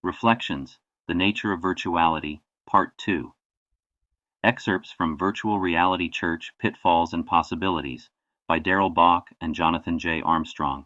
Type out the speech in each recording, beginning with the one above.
Reflections, The Nature of Virtuality, Part 2. Excerpts from Virtual Reality Church, Pitfalls and Possibilities by Darrel, Bock, and Jonathan J. Armstrong.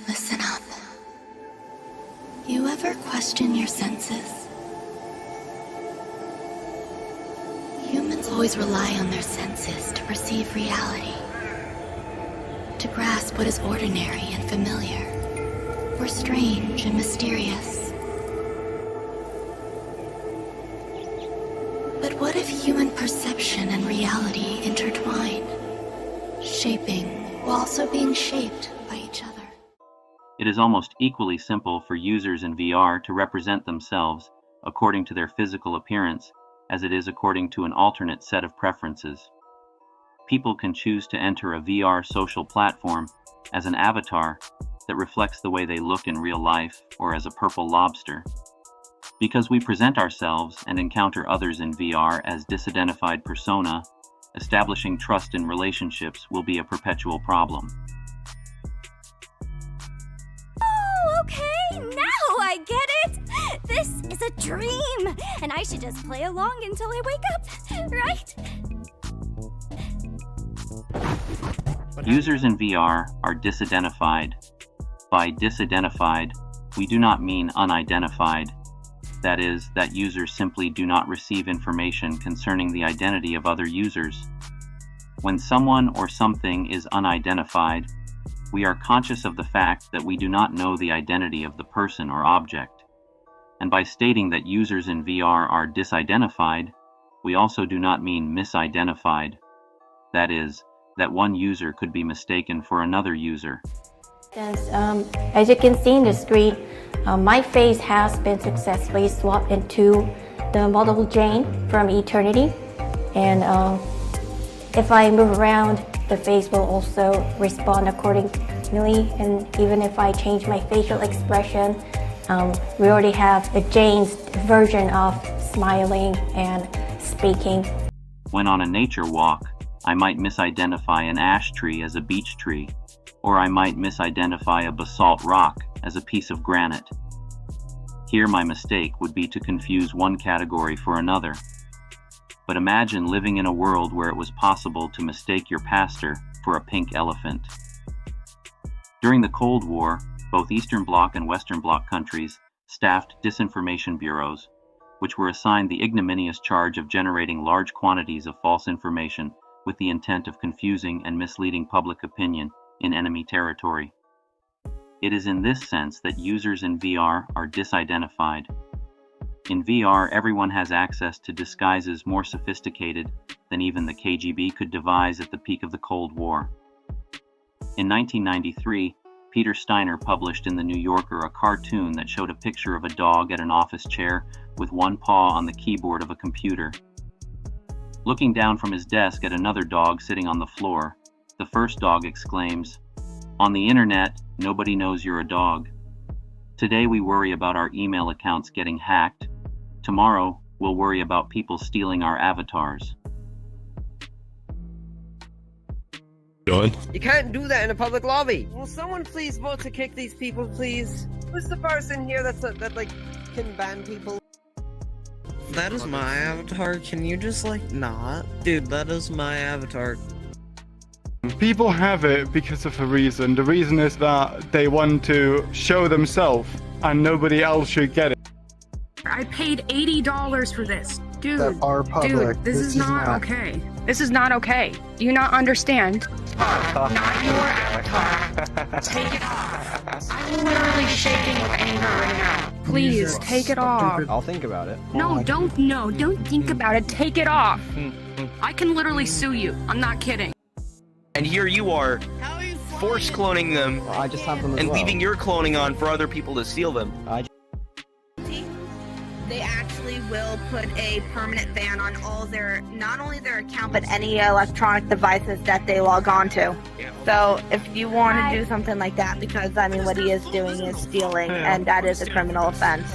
Listen up. You ever question your senses? Humans always rely on their senses to perceive reality, to grasp what is ordinary and familiar, or strange and mysterious. But what if human perception and reality intertwine, shaping while also being shaped by each other? It is almost equally simple for users in VR to represent themselves according to their physical appearance as it is according to an alternate set of preferences. People can choose to enter a VR social platform as an avatar that reflects the way they look in real life or as a purple lobster. Because we present ourselves and encounter others in VR as disidentified persona, establishing trust in relationships will be a perpetual problem. Okay, now I get it! This is a dream, and I should just play along until I wake up, right? Users in VR are disidentified. By disidentified, we do not mean unidentified. That is, that users simply do not receive information concerning the identity of other users. When someone or something is unidentified, we are conscious of the fact that we do not know the identity of the person or object. And by stating that users in VR are disidentified, we also do not mean misidentified. That is, that one user could be mistaken for another user. As you can see in the screen, my face has been successfully swapped into the model Jane from Eternity. And if I move around, the face will also respond accordingly, and even if I change my facial expression, we already have a Jane's version of smiling and speaking. When on a nature walk, I might misidentify an ash tree as a beech tree, or I might misidentify a basalt rock as a piece of granite. Here my mistake would be to confuse one category for another. But imagine living in a world where it was possible to mistake your pastor for a pink elephant. During the Cold War, both Eastern Bloc and Western Bloc countries staffed disinformation bureaus, which were assigned the ignominious charge of generating large quantities of false information with the intent of confusing and misleading public opinion in enemy territory. It is in this sense that users in VR are disidentified. In VR, everyone has access to disguises more sophisticated than even the KGB could devise at the peak of the Cold War. In 1993, Peter Steiner published in The New Yorker a cartoon that showed a picture of a dog at an office chair with one paw on the keyboard of a computer. Looking down from his desk at another dog sitting on the floor, the first dog exclaims, "On the internet, nobody knows you're a dog. Today we worry about our email accounts getting hacked. Tomorrow, we'll worry about people stealing our avatars." You can't do that in a public lobby. Will someone please vote to kick these people, please? Who's the person here that can ban people? That is my avatar. Can you just not? Dude, that is my avatar. People have it because of a reason. The reason is that they want to show themselves and nobody else should get it. I paid $80 for this. Dude, that are public. Dude, this is not okay. This is not okay. Do you not understand? Not your avatar. Take it off. I'm literally shaking with anger right now. Please, take it off. I'll think about it. No, don't think about it. Take it off. I can literally sue you. I'm not kidding. And here you are, force cloning them, Well, I just have them as and well. leaving your cloning on for other people to steal them. They actually will put a permanent ban on all their, not only their account, but any electronic devices that they log on to. So if you want to do something like that, because I mean what he is doing is stealing, and that is a criminal offense.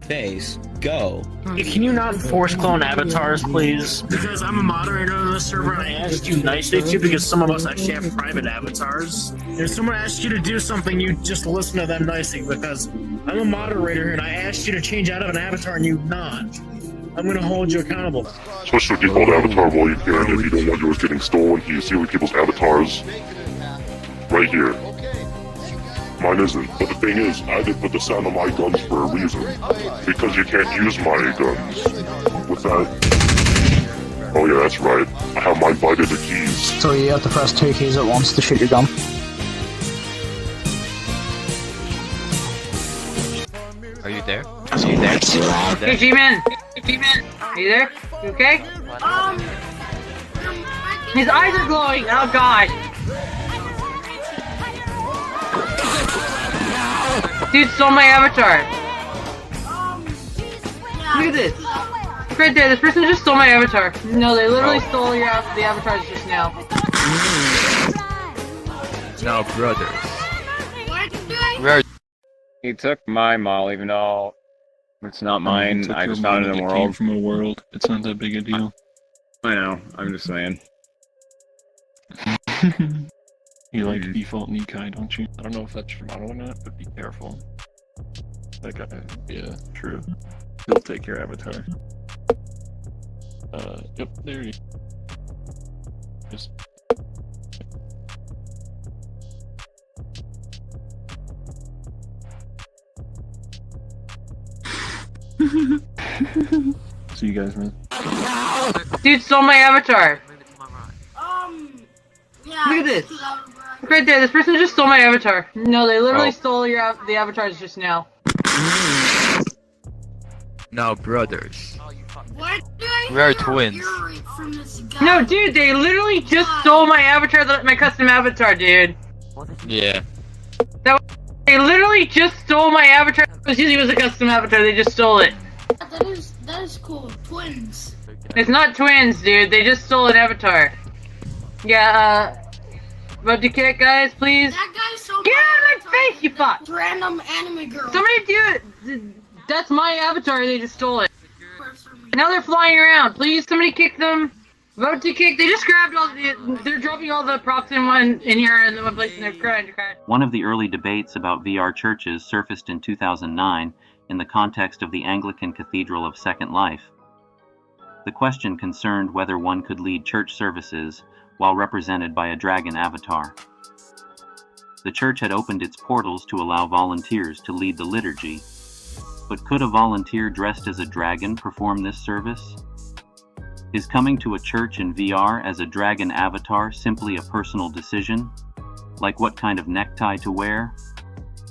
Face, go. Can you not force clone avatars, please? Because I'm a moderator on this server and I asked you nicely to, because some of us actually have private avatars. If someone asks you to do something, you just listen to them nicely, because I'm a moderator and I asked you to change out of an avatar and you've not. I'm gonna hold you accountable. Switch to default avatar while you can if you don't want yours getting stolen. You see with people's avatars right here. Mine isn't, but the thing is, I did put the sound on my guns for a reason. Because you can't use my guns. With that... Oh yeah, that's right. I have my bite of the keys. So you have to press 2 keys at once to shoot your gun. Are you there? Are you there? Hey, G-Man! G-Man! Are you there? You okay? His eyes are glowing! Oh god! Dude stole my avatar! Look at this! Right there, this person just stole my avatar. No, they literally stole the avatars just now. No, brothers. Where? He took my mall, even though it's not mine. I just found it in the world. From a world. It's not that big a deal. I know. I'm just saying. You like default Nikai, don't you? I don't know if that's your model or not, but be careful. That guy, yeah, true. He'll take your avatar. Yep, there you go. Just... See you guys, man. Dude stole my avatar! Yeah. Look at this! Look right there, this person just stole my avatar. No, they literally stole the avatars just now. No, brothers. What? We are twins. No, dude, they literally just stole my avatar, my custom avatar, dude. Yeah. They literally just stole my avatar. I was using it as a custom avatar, they just stole it. That is cool. Twins. It's not twins, dude, they just stole an avatar. Yeah, vote to kick, guys, please. That guy stole Get out of my face, you fuck! Random anime girl. Somebody do it! That's my avatar, they just stole it. Now they're flying around, please, somebody kick them. Vote to kick, they just grabbed all they're dropping all the props in here in one place and they're crying. One of the early debates about VR churches surfaced in 2009 in the context of the Anglican Cathedral of Second Life. The question concerned whether one could lead church services while represented by a dragon avatar. The church had opened its portals to allow volunteers to lead the liturgy, but could a volunteer dressed as a dragon perform this service? Is coming to a church in VR as a dragon avatar simply a personal decision, like what kind of necktie to wear?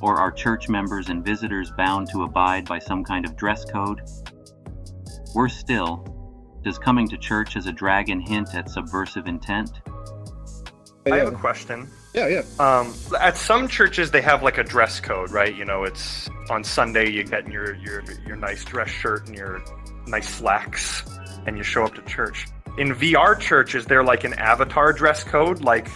Or are church members and visitors bound to abide by some kind of dress code? Worse still, does coming to church as a dragon hint at subversive intent? I have a question. Yeah. At some churches, they have like a dress code, right? You know, it's on Sunday you get your nice dress shirt and your nice slacks, and you show up to church. In VR church, is there like an avatar dress code? Like,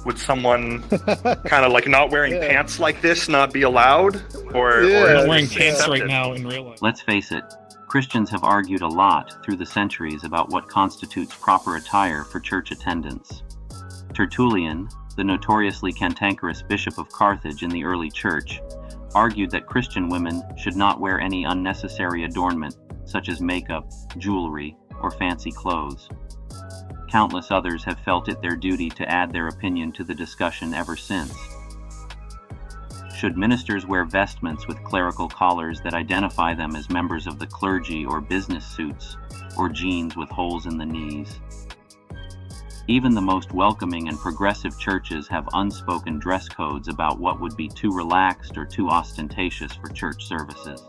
would someone kind of like not wearing pants like this not be allowed? Or I'm not wearing pants right now in real life. Let's face it, Christians have argued a lot through the centuries about what constitutes proper attire for church attendance. Tertullian, the notoriously cantankerous bishop of Carthage in the early church, argued that Christian women should not wear any unnecessary adornment, such as makeup, jewelry, or fancy clothes. Countless others have felt it their duty to add their opinion to the discussion ever since. Should ministers wear vestments with clerical collars that identify them as members of the clergy or business suits, or jeans with holes in the knees? Even the most welcoming and progressive churches have unspoken dress codes about what would be too relaxed or too ostentatious for church services.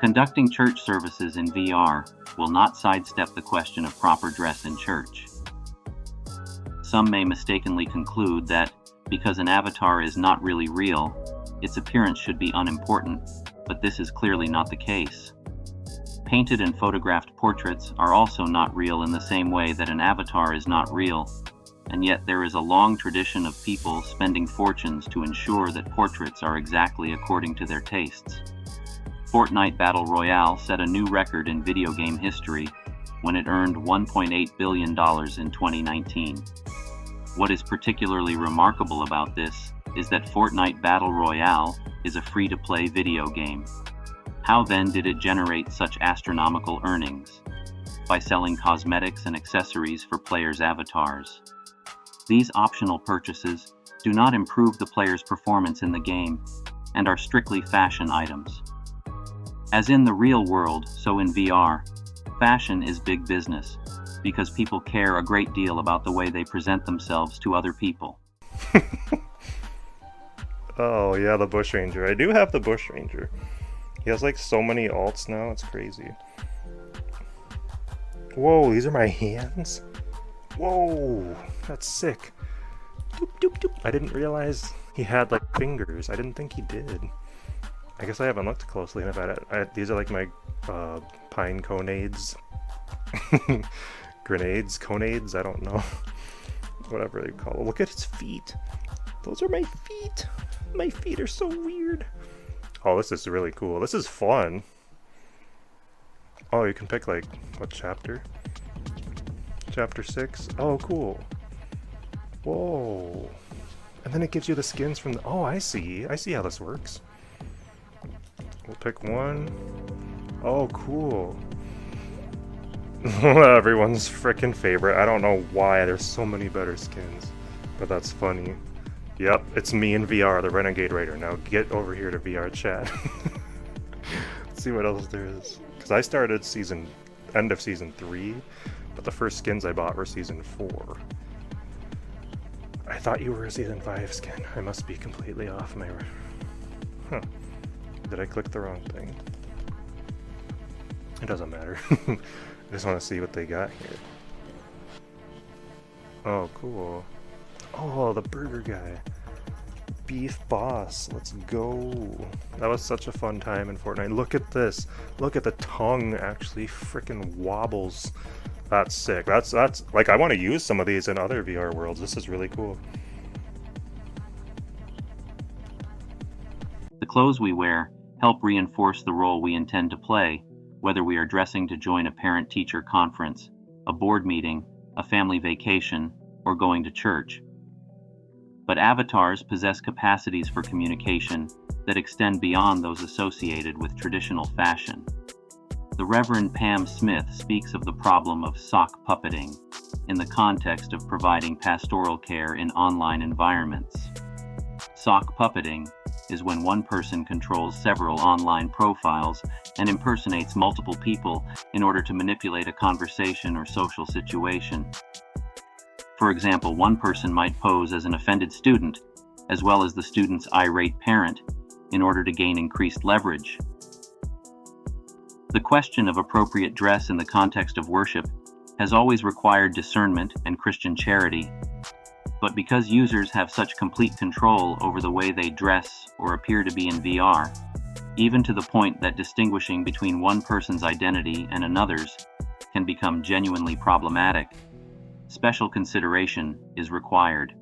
Conducting church services in VR will not sidestep the question of proper dress in church. Some may mistakenly conclude that because an avatar is not really real, its appearance should be unimportant, but this is clearly not the case. Painted and photographed portraits are also not real in the same way that an avatar is not real, and yet there is a long tradition of people spending fortunes to ensure that portraits are exactly according to their tastes. Fortnite Battle Royale set a new record in video game history when it earned $1.8 billion in 2019. What is particularly remarkable about this is that Fortnite Battle Royale is a free-to-play video game. How then did it generate such astronomical earnings? By selling cosmetics and accessories for players' avatars. These optional purchases do not improve the player's performance in the game and are strictly fashion items. As in the real world, so in VR, fashion is big business because people care a great deal about the way they present themselves to other people. Oh yeah, the Bush Ranger. I do have the Bush Ranger. He has like so many alts now, it's crazy. Whoa, these are my hands? Whoa, that's sick. Doop, doop, doop. I didn't realize he had like fingers. I didn't think he did. I guess I haven't looked closely enough at it. These are like my pine conades. Grenades? Conades? I don't know. Whatever they call it. Look at his feet. Those are my feet. My feet are so weird. Oh, this is really cool. This is fun. Oh, you can pick like, what chapter? Chapter 6? Oh, cool. Whoa. And then it gives you the skins from the... Oh, I see. I see how this works. We'll pick one. Oh, cool. Everyone's freaking favorite. I don't know why. There's so many better skins. But that's funny. Yep, it's me in VR, the Renegade Raider. Now get over here to VR chat. Let's see what else there is. Because I started end of season 3, but the first skins I bought were season 4. I thought you were a season 5 skin. I must be completely off my... Huh. Did I click the wrong thing? It doesn't matter. I just want to see what they got here. Oh, cool. Oh, the burger guy. Beef Boss. Let's go. That was such a fun time in Fortnite. Look at this. Look at the tongue actually freaking wobbles. That's sick. That's like, I want to use some of these in other VR worlds. This is really cool. The clothes we wear help reinforce the role we intend to play, whether we are dressing to join a parent-teacher conference, a board meeting, a family vacation, or going to church. But avatars possess capacities for communication that extend beyond those associated with traditional fashion. The Reverend Pam Smith speaks of the problem of sock puppeting in the context of providing pastoral care in online environments. Sock puppeting is when one person controls several online profiles and impersonates multiple people in order to manipulate a conversation or social situation. For example, one person might pose as an offended student, as well as the student's irate parent, in order to gain increased leverage. The question of appropriate dress in the context of worship has always required discernment and Christian charity. But because users have such complete control over the way they dress or appear to be in VR, even to the point that distinguishing between one person's identity and another's can become genuinely problematic, special consideration is required.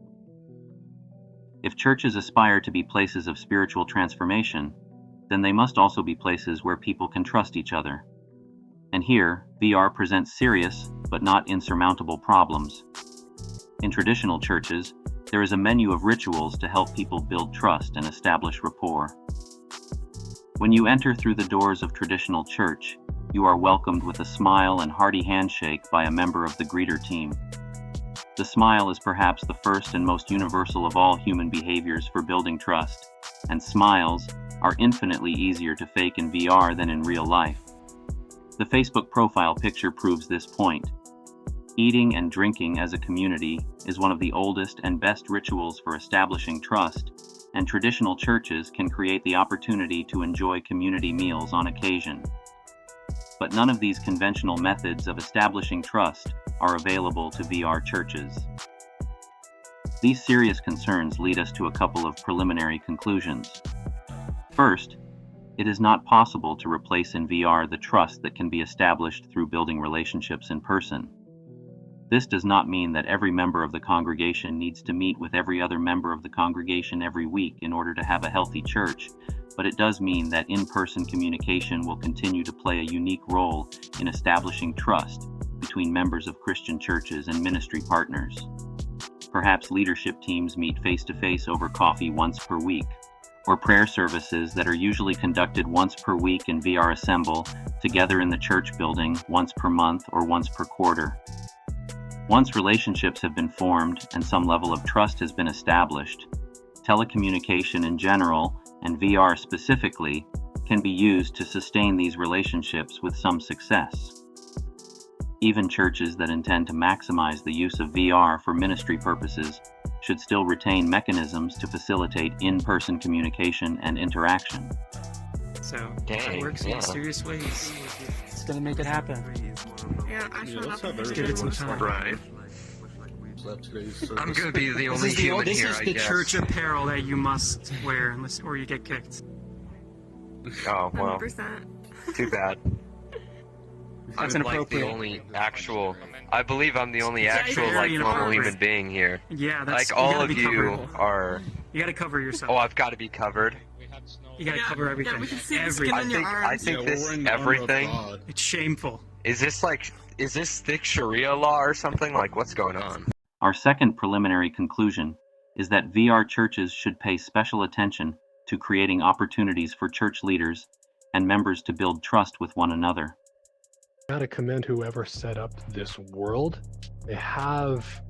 If churches aspire to be places of spiritual transformation, then they must also be places where people can trust each other. And here, VR presents serious, but not insurmountable problems. In traditional churches, there is a menu of rituals to help people build trust and establish rapport. When you enter through the doors of traditional church, you are welcomed with a smile and hearty handshake by a member of the greeter team. The smile is perhaps the first and most universal of all human behaviors for building trust, and smiles are infinitely easier to fake in VR than in real life. The Facebook profile picture proves this point. Eating and drinking as a community is one of the oldest and best rituals for establishing trust, and traditional churches can create the opportunity to enjoy community meals on occasion. But none of these conventional methods of establishing trust are available to VR churches. These serious concerns lead us to a couple of preliminary conclusions. First, It is not possible to replace in VR the trust that can be established through building relationships in person. This does not mean that every member of the congregation needs to meet with every other member of the congregation every week in order to have a healthy church, but it does mean that in-person communication will continue to play a unique role in establishing trust between members of Christian churches and ministry partners. Perhaps leadership teams meet face-to-face over coffee once per week, or prayer services that are usually conducted once per week in VR assemble together in the church building once per month or once per quarter. Once relationships have been formed and some level of trust has been established, telecommunication in general, and VR specifically, can be used to sustain these relationships with some success. Even churches that intend to maximize the use of VR for ministry purposes should still retain mechanisms to facilitate in-person communication and interaction. So, it works in serious ways. It's gonna make it happen. Yeah, I showed up. Let's give it some time. Right. I'm gonna be the only human This here, is I the guess. church apparel that you must wear, unless or you get kicked. Oh, well. 100%. Too bad. That's I'm like inappropriate. the only actual. I believe I'm the only actual very like normal inappropriate. human being here. Yeah, that's like you all gotta of be you covered. are. You gotta cover yourself. Oh, I've got to be covered. You gotta cover everything. Yeah, we can see the Everything. skin on your arms. I think this everything. It's shameful. Is this thick Sharia law or something? Like, what's going on? Our second preliminary conclusion is that VR churches should pay special attention to creating opportunities for church leaders and members to build trust with one another. I gotta commend whoever set up this world. They have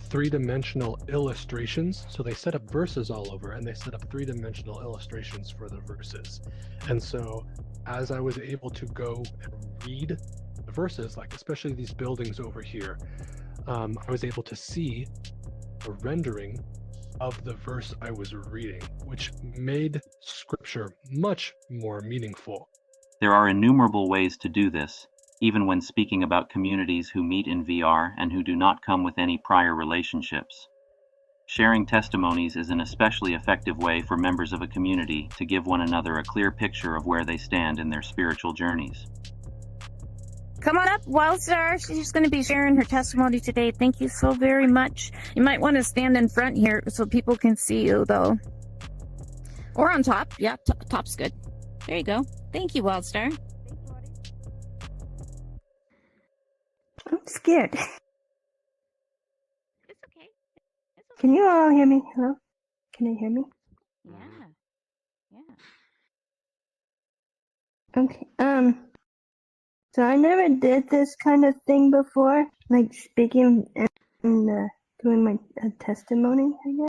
three-dimensional illustrations. So they set up verses all over, and they set up three-dimensional illustrations for the verses. And so as I was able to go and read the verses, like especially these buildings over here, I was able to see a rendering of the verse I was reading, which made scripture much more meaningful. There are innumerable ways to do this, even when speaking about communities who meet in VR and who do not come with any prior relationships. Sharing testimonies is an especially effective way for members of a community to give one another a clear picture of where they stand in their spiritual journeys. Come on up, Wildstar. She's going to be sharing her testimony today. Thank you so very much. You might want to stand in front here so people can see you, though. Or on top. Yeah, top's good. There you go. Thank you, Wildstar. I'm scared. It's okay. Can you all hear me? Hello? Can you hear me? Yeah. Okay. So I never did this kind of thing before, like speaking and doing my testimony, I guess.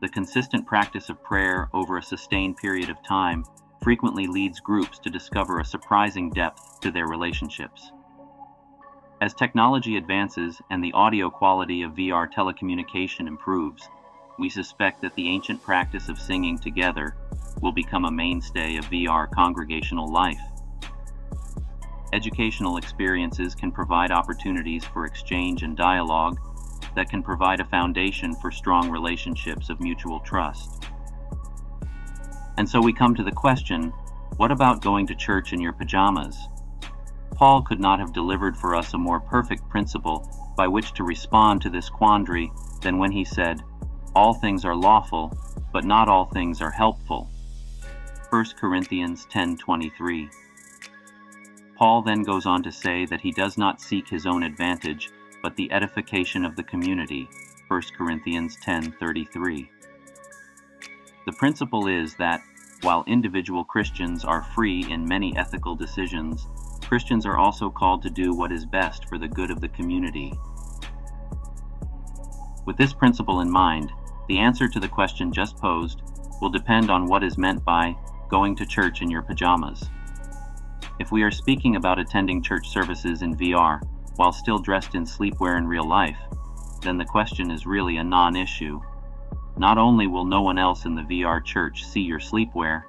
The consistent practice of prayer over a sustained period of time frequently leads groups to discover a surprising depth to their relationships. As technology advances and the audio quality of VR telecommunication improves, we suspect that the ancient practice of singing together will become a mainstay of VR congregational life. Educational experiences can provide opportunities for exchange and dialogue that can provide a foundation for strong relationships of mutual trust. And so we come to the question, what about going to church in your pajamas? Paul could not have delivered for us a more perfect principle by which to respond to this quandary than when he said, "All things are lawful, but not all things are helpful." 1 Corinthians 10:23. Paul then goes on to say that he does not seek his own advantage, but the edification of the community. 1 Corinthians 10:33. The principle is that, while individual Christians are free in many ethical decisions, Christians are also called to do what is best for the good of the community. With this principle in mind, the answer to the question just posed will depend on what is meant by going to church in your pajamas. If we are speaking about attending church services in VR while still dressed in sleepwear in real life, then the question is really a non-issue. Not only will no one else in the VR church see your sleepwear,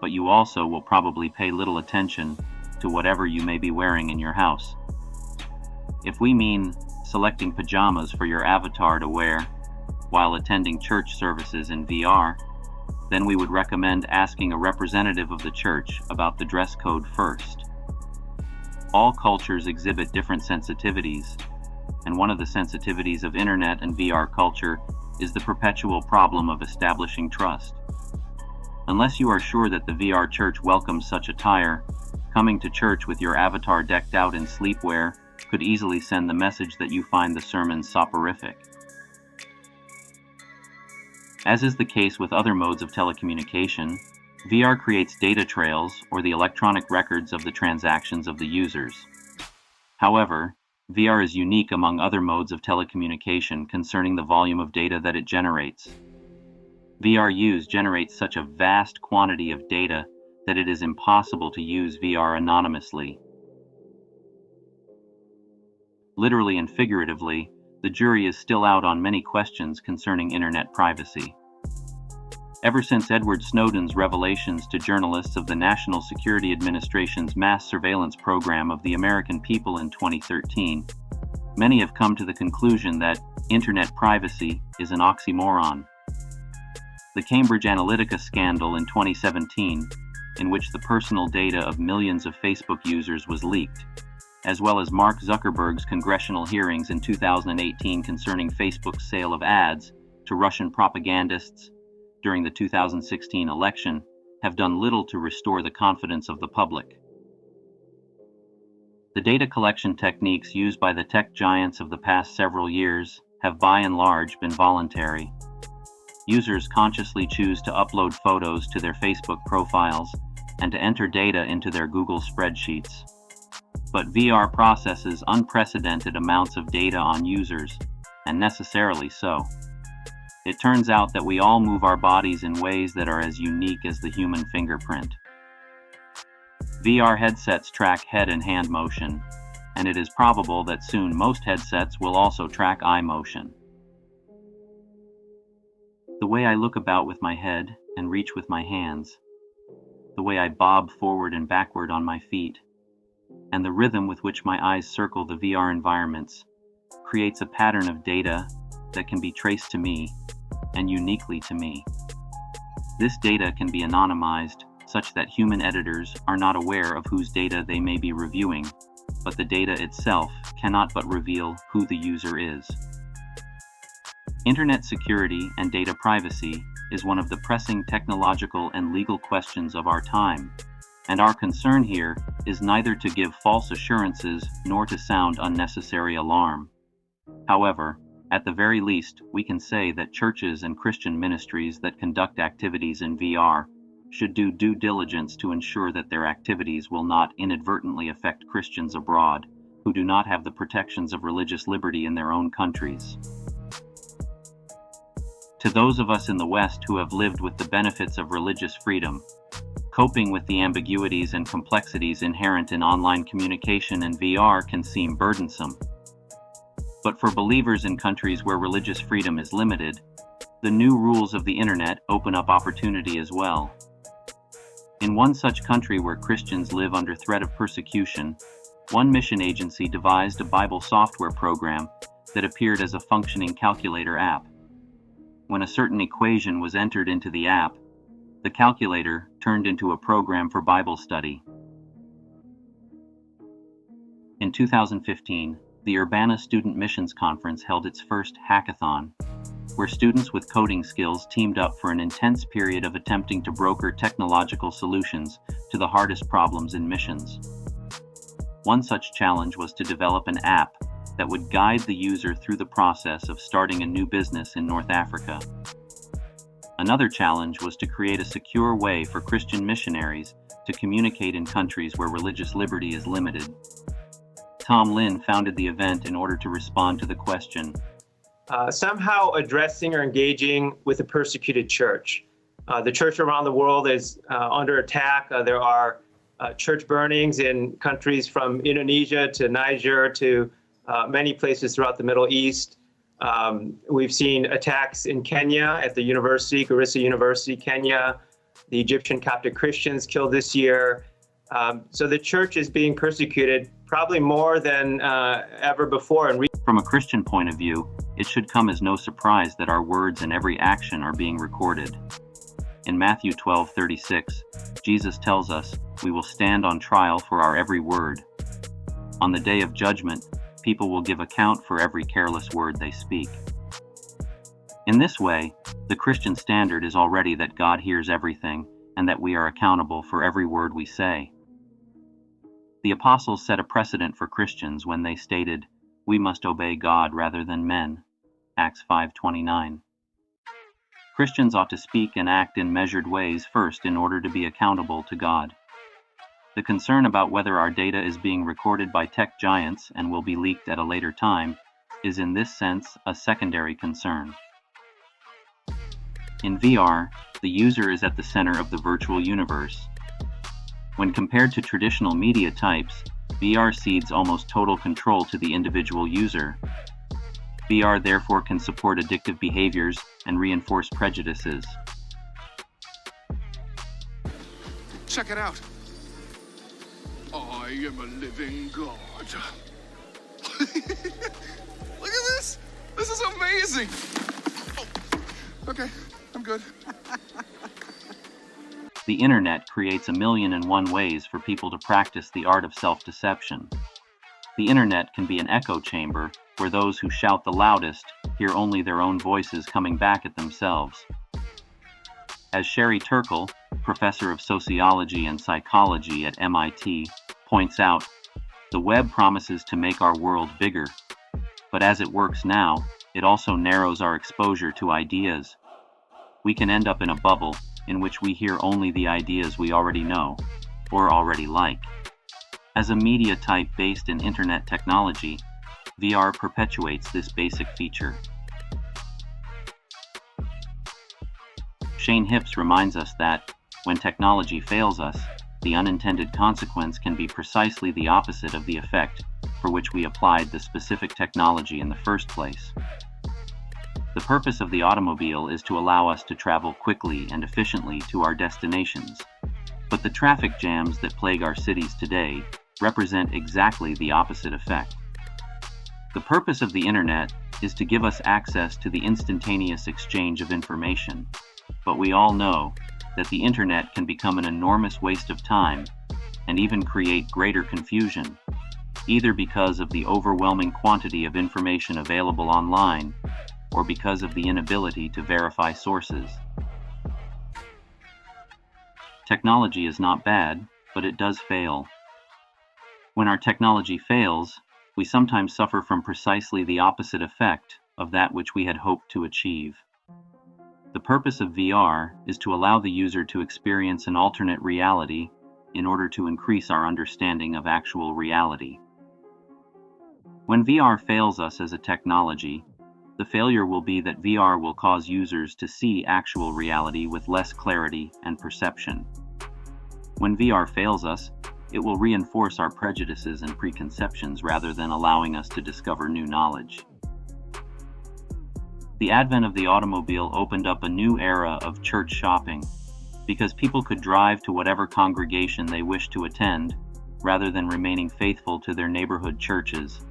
but you also will probably pay little attention to whatever you may be wearing in your house. If we mean selecting pajamas for your avatar to wear, while attending church services in VR, then we would recommend asking a representative of the church about the dress code first. All cultures exhibit different sensitivities, and one of the sensitivities of internet and VR culture is the perpetual problem of establishing trust. Unless you are sure that the VR church welcomes such attire, coming to church with your avatar decked out in sleepwear could easily send the message that you find the sermon soporific. As is the case with other modes of telecommunication, VR creates data trails or the electronic records of the transactions of the users. However, VR is unique among other modes of telecommunication concerning the volume of data that it generates. VRUs generate such a vast quantity of data that it is impossible to use VR anonymously. Literally and figuratively, the jury is still out on many questions concerning internet privacy. Ever since Edward Snowden's revelations to journalists of the National Security Administration's mass surveillance program of the American people in 2013, many have come to the conclusion that internet privacy is an oxymoron. The Cambridge Analytica scandal in 2017, in which the personal data of millions of Facebook users was leaked, as well as Mark Zuckerberg's congressional hearings in 2018 concerning Facebook's sale of ads to Russian propagandists during the 2016 election, have done little to restore the confidence of the public. The data collection techniques used by the tech giants of the past several years have by and large been voluntary. Users consciously choose to upload photos to their Facebook profiles and to enter data into their Google spreadsheets. But VR processes unprecedented amounts of data on users, and necessarily so. It turns out that we all move our bodies in ways that are as unique as the human fingerprint. VR headsets track head and hand motion, and it is probable that soon most headsets will also track eye motion. The way I look about with my head and reach with my hands, the way I bob forward and backward on my feet, and the rhythm with which my eyes circle the VR environments creates a pattern of data that can be traced to me and uniquely to me. This data can be anonymized such that human editors are not aware of whose data they may be reviewing, but the data itself cannot but reveal who the user is. Internet security and data privacy is one of the pressing technological and legal questions of our time, and our concern here is neither to give false assurances nor to sound unnecessary alarm. However, at the very least, we can say that churches and Christian ministries that conduct activities in VR should do due diligence to ensure that their activities will not inadvertently affect Christians abroad who do not have the protections of religious liberty in their own countries. To those of us in the West who have lived with the benefits of religious freedom, coping with the ambiguities and complexities inherent in online communication and VR can seem burdensome. But for believers in countries where religious freedom is limited, the new rules of the internet open up opportunity as well. In one such country where Christians live under threat of persecution, one mission agency devised a Bible software program that appeared as a functioning calculator app. When a certain equation was entered into the app, the calculator turned into a program for Bible study. In 2015, the Urbana Student Missions Conference held its first hackathon, where students with coding skills teamed up for an intense period of attempting to broker technological solutions to the hardest problems in missions. One such challenge was to develop an app that would guide the user through the process of starting a new business in North Africa. Another challenge was to create a secure way for Christian missionaries to communicate in countries where religious liberty is limited. Tom Lin founded the event in order to respond to the question, somehow addressing or engaging with the persecuted church. The church around the world is under attack. There are church burnings in countries from Indonesia to Niger to many places throughout the Middle East. We've seen attacks in Kenya at the university, Garissa University, Kenya. The Egyptian Coptic Christians killed this year. So the church is being persecuted probably more than ever before. From a Christian point of view, it should come as no surprise that our words and every action are being recorded. In Matthew 12:36, Jesus tells us, "We will stand on trial for our every word." On the day of judgment, people will give account for every careless word they speak. In this way, the Christian standard is already that God hears everything and that we are accountable for every word we say. The apostles set a precedent for Christians when they stated, "We must obey God rather than men." Acts 5:29. Christians ought to speak and act in measured ways first in order to be accountable to God. The concern about whether our data is being recorded by tech giants and will be leaked at a later time is in this sense a secondary concern. In VR, the user is at the center of the virtual universe. When compared to traditional media types, VR cedes almost total control to the individual user. VR therefore can support addictive behaviors and reinforce prejudices. Check it out. I am a living God. Look at this. This is amazing. Oh. Okay, I'm good. The internet creates 1,000,001 ways for people to practice the art of self-deception. The internet can be an echo chamber where those who shout the loudest hear only their own voices coming back at themselves. As Sherry Turkle, professor of sociology and psychology at MIT, points out, the web promises to make our world bigger, but as it works now, it also narrows our exposure to ideas. We can end up in a bubble in which we hear only the ideas we already know or already like. As a media type based in internet technology, VR perpetuates this basic feature. Shane Hips reminds us that, when technology fails us, the unintended consequence can be precisely the opposite of the effect for which we applied the specific technology in the first place. The purpose of the automobile is to allow us to travel quickly and efficiently to our destinations, but the traffic jams that plague our cities today represent exactly the opposite effect. The purpose of the internet is to give us access to the instantaneous exchange of information, but we all know that the internet can become an enormous waste of time and even create greater confusion, either because of the overwhelming quantity of information available online or because of the inability to verify sources. Technology is not bad, but it does fail. When our technology fails, we sometimes suffer from precisely the opposite effect of that which we had hoped to achieve. The purpose of VR is to allow the user to experience an alternate reality in order to increase our understanding of actual reality. When VR fails us as a technology, the failure will be that VR will cause users to see actual reality with less clarity and perception. When VR fails us, it will reinforce our prejudices and preconceptions rather than allowing us to discover new knowledge. The advent of the automobile opened up a new era of church shopping, because people could drive to whatever congregation they wished to attend, rather than remaining faithful to their neighborhood churches.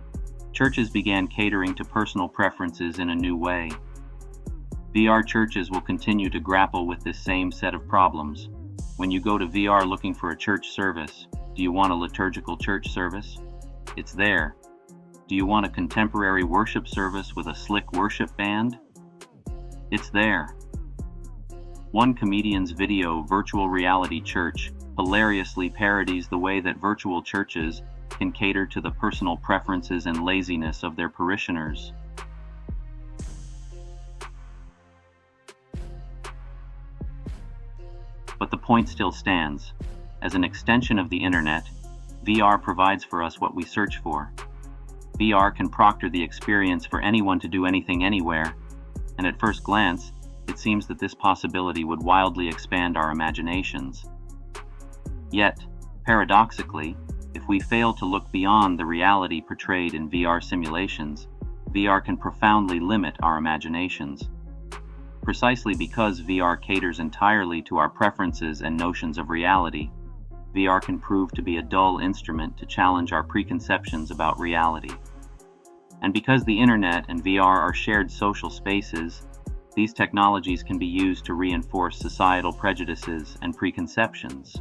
Churches began catering to personal preferences in a new way. VR churches will continue to grapple with this same set of problems. When you go to VR looking for a church service, do you want a liturgical church service? It's there. Do you want a contemporary worship service with a slick worship band? It's there. One comedian's video, Virtual Reality Church, hilariously parodies the way that virtual churches can cater to the personal preferences and laziness of their parishioners. But the point still stands. As an extension of the internet, VR provides for us what we search for. VR can proctor the experience for anyone to do anything anywhere, and at first glance, it seems that this possibility would wildly expand our imaginations. Yet, paradoxically, if we fail to look beyond the reality portrayed in VR simulations, VR can profoundly limit our imaginations. Precisely because VR caters entirely to our preferences and notions of reality, VR can prove to be a dull instrument to challenge our preconceptions about reality. And because the internet and VR are shared social spaces, these technologies can be used to reinforce societal prejudices and preconceptions.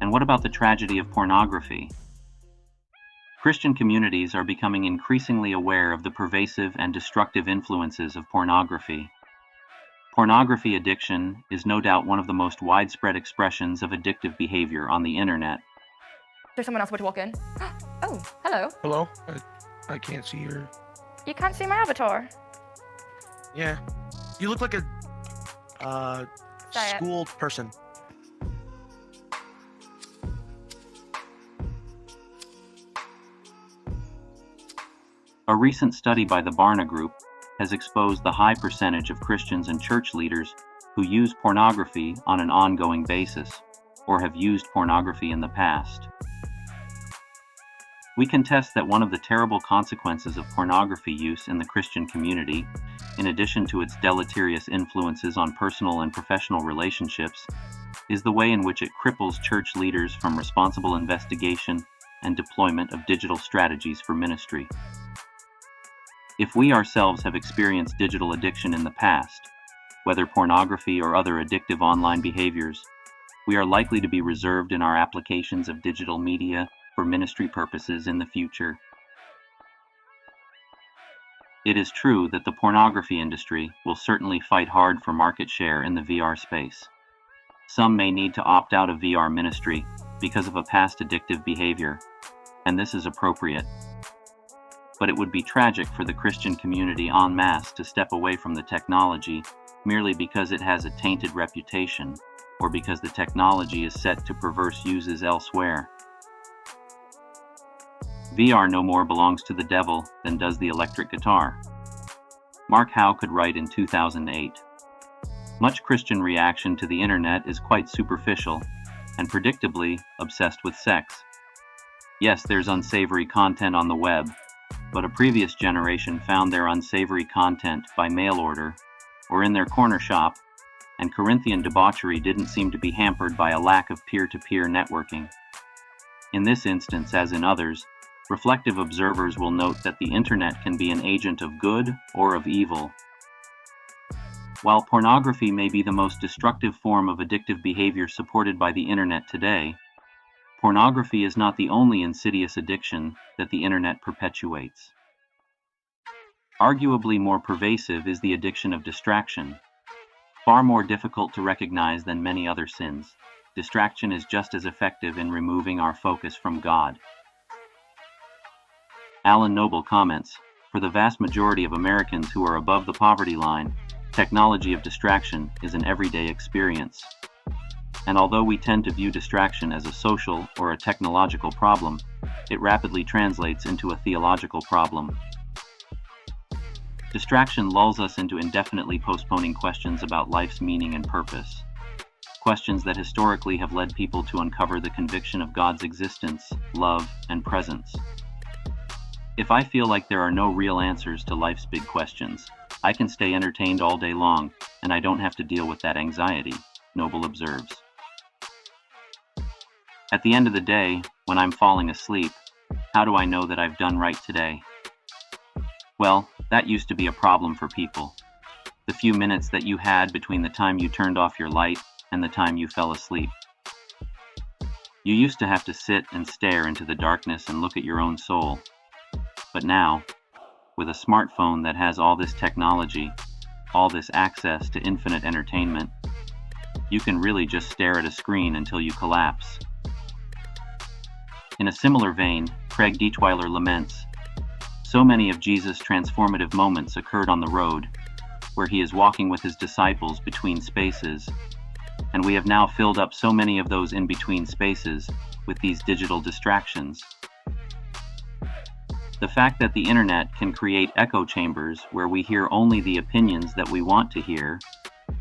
And what about the tragedy of pornography? Christian communities are becoming increasingly aware of the pervasive and destructive influences of pornography. Pornography addiction is no doubt one of the most widespread expressions of addictive behavior on the internet. There's someone else about to walk in. Oh, hello. Hello? I can't see your... You can't see my avatar. Yeah. You look like a, Say it. schooled person. A recent study by the Barna Group has exposed the high percentage of Christians and church leaders who use pornography on an ongoing basis, or have used pornography in the past. We contest that one of the terrible consequences of pornography use in the Christian community, in addition to its deleterious influences on personal and professional relationships, is the way in which it cripples church leaders from responsible investigation and deployment of digital strategies for ministry. If we ourselves have experienced digital addiction in the past, whether pornography or other addictive online behaviors, we are likely to be reserved in our applications of digital media for ministry purposes in the future. It is true that the pornography industry will certainly fight hard for market share in the VR space. Some may need to opt out of VR ministry because of a past addictive behavior, and this is appropriate. But it would be tragic for the Christian community en masse to step away from the technology merely because it has a tainted reputation, or because the technology is set to perverse uses elsewhere. VR no more belongs to the devil than does the electric guitar. Mark Howe could write in 2008, "Much Christian reaction to the internet is quite superficial and predictably obsessed with sex. Yes, there's unsavory content on the web, but a previous generation found their unsavory content by mail order or in their corner shop, and Corinthian debauchery didn't seem to be hampered by a lack of peer-to-peer networking. In this instance, as in others, reflective observers will note that the internet can be an agent of good or of evil. While pornography may be the most destructive form of addictive behavior supported by the internet today, pornography is not the only insidious addiction that the internet perpetuates. Arguably more pervasive is the addiction of distraction. Far more difficult to recognize than many other sins, distraction is just as effective in removing our focus from God. Alan Noble comments, "For the vast majority of Americans who are above the poverty line, technology of distraction is an everyday experience. And although we tend to view distraction as a social or a technological problem, it rapidly translates into a theological problem. Distraction lulls us into indefinitely postponing questions about life's meaning and purpose, questions that historically have led people to uncover the conviction of God's existence, love, and presence. If I feel like there are no real answers to life's big questions, I can stay entertained all day long, and I don't have to deal with that anxiety," Noble observes. "At the end of the day, when I'm falling asleep, how do I know that I've done right today? Well, that used to be a problem for people. The few minutes that you had between the time you turned off your light and the time you fell asleep. You used to have to sit and stare into the darkness and look at your own soul. But now, with a smartphone that has all this technology, all this access to infinite entertainment, you can really just stare at a screen until you collapse." In a similar vein, Craig Detweiler laments, "So many of Jesus' transformative moments occurred on the road, where he is walking with his disciples between spaces, and we have now filled up so many of those in-between spaces with these digital distractions. The fact that the internet can create echo chambers where we hear only the opinions that we want to hear,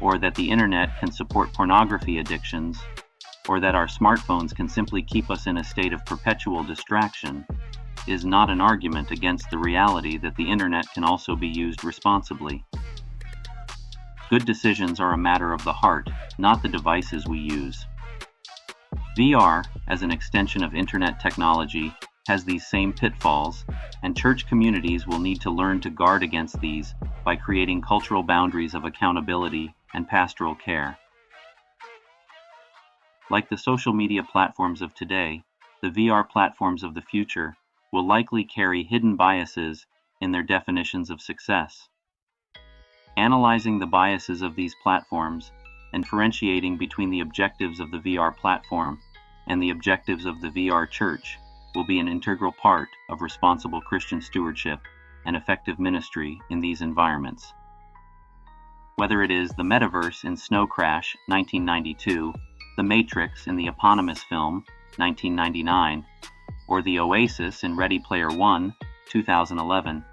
or that the internet can support pornography addictions, or that our smartphones can simply keep us in a state of perpetual distraction, is not an argument against the reality that the internet can also be used responsibly. Good decisions are a matter of the heart, not the devices we use. VR, as an extension of internet technology, has these same pitfalls, and church communities will need to learn to guard against these by creating cultural boundaries of accountability and pastoral care. Like the social media platforms of today, the VR platforms of the future will likely carry hidden biases in their definitions of success. Analyzing the biases of these platforms and differentiating between the objectives of the VR platform and the objectives of the VR church will be an integral part of responsible Christian stewardship and effective ministry in these environments. Whether it is the metaverse in Snow Crash, 1992, the Matrix in the eponymous film, 1999, or the Oasis in Ready Player One, 2011,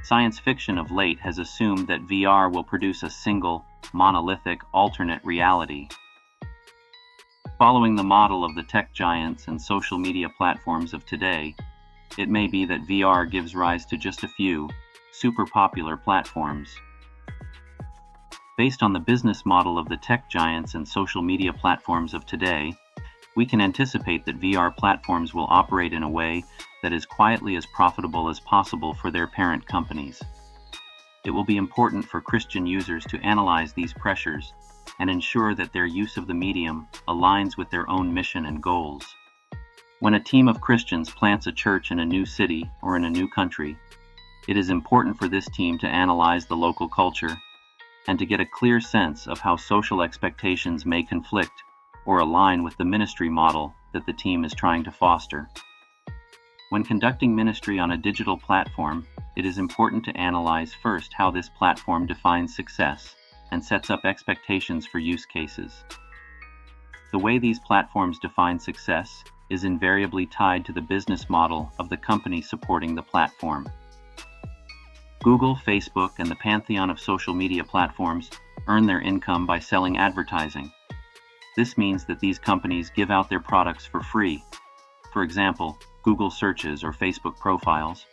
science fiction of late has assumed that VR will produce a single, monolithic, alternate reality. Following the model of the tech giants and social media platforms of today, it may be that VR gives rise to just a few, super popular platforms. Based on the business model of the tech giants and social media platforms of today, we can anticipate that VR platforms will operate in a way that is quietly as profitable as possible for their parent companies. It will be important for Christian users to analyze these pressures and ensure that their use of the medium aligns with their own mission and goals. When a team of Christians plants a church in a new city or in a new country, it is important for this team to analyze the local culture and to get a clear sense of how social expectations may conflict or align with the ministry model that the team is trying to foster. When conducting ministry on a digital platform, it is important to analyze first how this platform defines success and sets up expectations for use cases. The way these platforms define success is invariably tied to the business model of the company supporting the platform. Google, Facebook, and the pantheon of social media platforms earn their income by selling advertising. This means that these companies give out their products for free, for example, Google searches or Facebook profiles,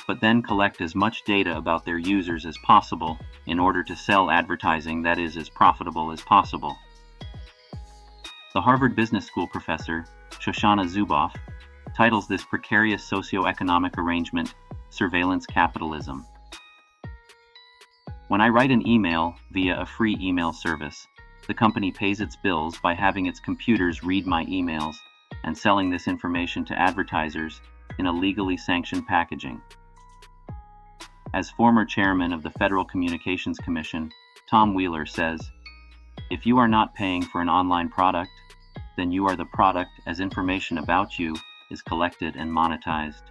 but then collect as much data about their users as possible in order to sell advertising that is as profitable as possible. The Harvard Business School professor, Shoshana Zuboff, titles this precarious socioeconomic arrangement surveillance capitalism. When I write an email via a free email service, the company pays its bills by having its computers read my emails and selling this information to advertisers in a legally sanctioned packaging. As former chairman of the Federal Communications Commission, Tom Wheeler says, "If you are not paying for an online product, then you are the product as information about you is collected and monetized."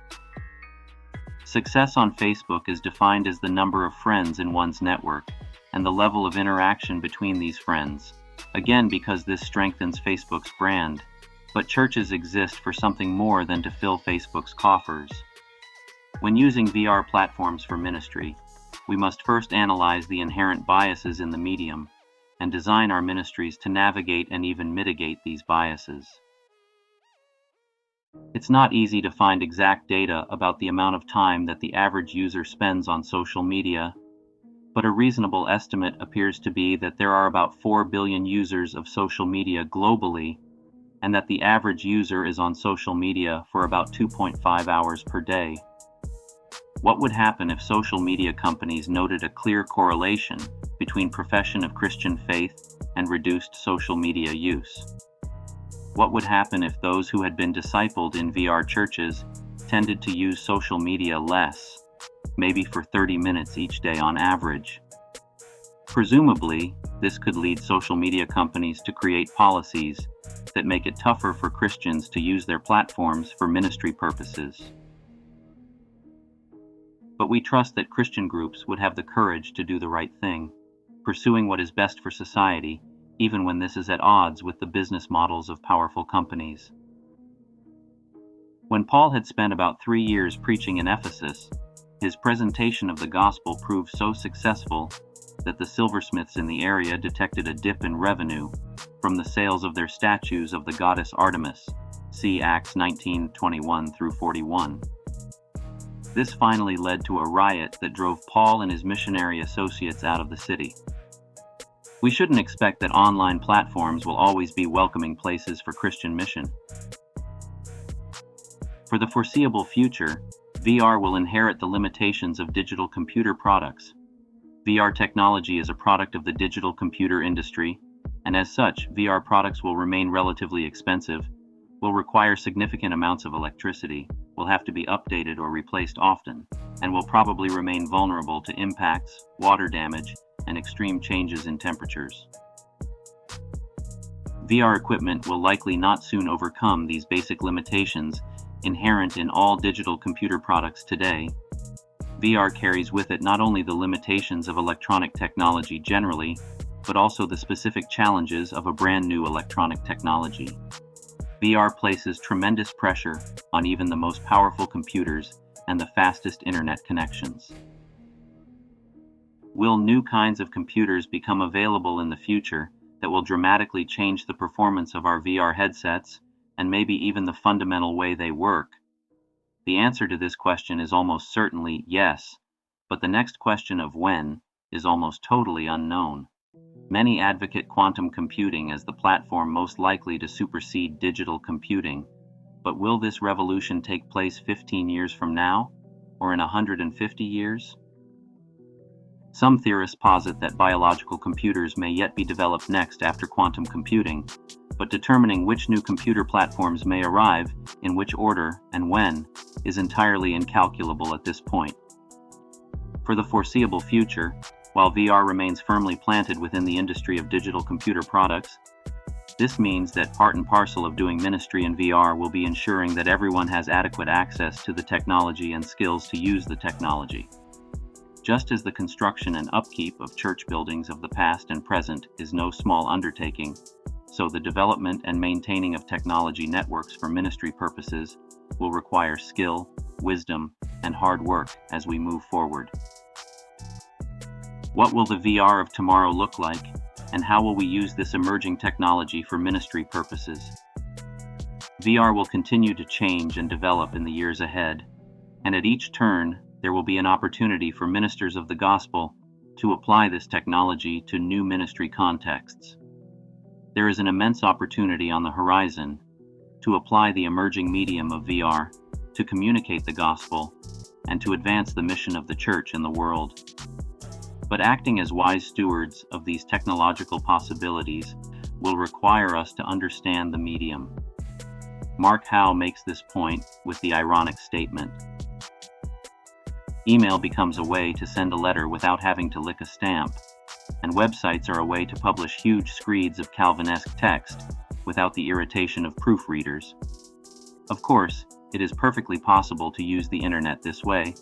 Success on Facebook is defined as the number of friends in one's network and the level of interaction between these friends, again because this strengthens Facebook's brand. But churches exist for something more than to fill Facebook's coffers. When using VR platforms for ministry, we must first analyze the inherent biases in the medium and design our ministries to navigate and even mitigate these biases. It's not easy to find exact data about the amount of time that the average user spends on social media, but a reasonable estimate appears to be that there are about 4 billion users of social media globally, and that the average user is on social media for about 2.5 hours per day. What would happen if social media companies noted a clear correlation between profession of Christian faith and reduced social media use? What would happen if those who had been discipled in VR churches tended to use social media less, maybe for 30 minutes each day on average? Presumably, this could lead social media companies to create policies that make it tougher for Christians to use their platforms for ministry purposes. But we trust that Christian groups would have the courage to do the right thing, pursuing what is best for society, even when this is at odds with the business models of powerful companies. When Paul had spent about 3 years preaching in Ephesus, his presentation of the gospel proved so successful that the silversmiths in the area detected a dip in revenue from the sales of their statues of the goddess Artemis, see Acts 19:21-41. This finally led to a riot that drove Paul and his missionary associates out of the city. We shouldn't expect that online platforms will always be welcoming places for Christian mission. For the foreseeable future, VR will inherit the limitations of digital computer products. VR technology is a product of the digital computer industry, and as such, VR products will remain relatively expensive, will require significant amounts of electricity, will have to be updated or replaced often, and will probably remain vulnerable to impacts, water damage, and extreme changes in temperatures. VR equipment will likely not soon overcome these basic limitations inherent in all digital computer products today. VR carries with it not only the limitations of electronic technology generally, but also the specific challenges of a brand new electronic technology. VR places tremendous pressure on even the most powerful computers and the fastest internet connections. Will new kinds of computers become available in the future that will dramatically change the performance of our VR headsets, and maybe even the fundamental way they work? The answer to this question is almost certainly yes, but the next question of when is almost totally unknown. Many advocate quantum computing as the platform most likely to supersede digital computing, but will this revolution take place 15 years from now, or in 150 years? Some theorists posit that biological computers may yet be developed next after quantum computing, but determining which new computer platforms may arrive, in which order, and when, is entirely incalculable at this point. For the foreseeable future, while VR remains firmly planted within the industry of digital computer products, this means that part and parcel of doing ministry in VR will be ensuring that everyone has adequate access to the technology and skills to use the technology. Just as the construction and upkeep of church buildings of the past and present is no small undertaking, so the development and maintaining of technology networks for ministry purposes will require skill, wisdom, and hard work as we move forward. What will the VR of tomorrow look like, and how will we use this emerging technology for ministry purposes? VR will continue to change and develop in the years ahead, and at each turn, there will be an opportunity for ministers of the gospel to apply this technology to new ministry contexts. There is an immense opportunity on the horizon to apply the emerging medium of VR to communicate the gospel and to advance the mission of the church in the world. But acting as wise stewards of these technological possibilities will require us to understand the medium. Mark Howe makes this point with the ironic statement, "Email becomes a way to send a letter without having to lick a stamp, and websites are a way to publish huge screeds of Calvinesque text without the irritation of proofreaders." Of course, it is perfectly possible to use the internet this way,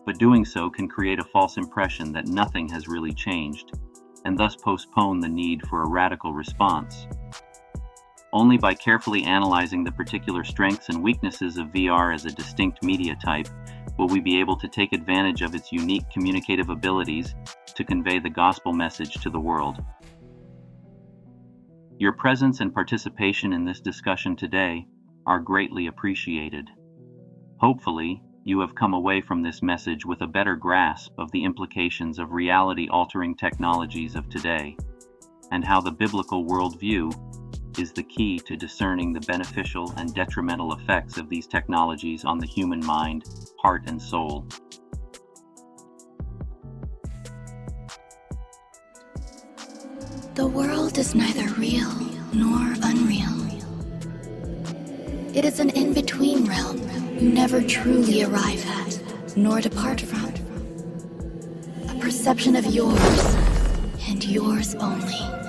but doing so can create a false impression that nothing has really changed, and thus postpone the need for a radical response. Only by carefully analyzing the particular strengths and weaknesses of VR as a distinct media type will we be able to take advantage of its unique communicative abilities to convey the gospel message to the world. Your presence and participation in this discussion today are greatly appreciated. Hopefully, you have come away from this message with a better grasp of the implications of reality-altering technologies of today, and how the biblical worldview is the key to discerning the beneficial and detrimental effects of these technologies on the human mind, heart, and soul. The world is neither real nor unreal. It is an in-between realm you never truly arrive at, nor depart from. A perception of yours, and yours only.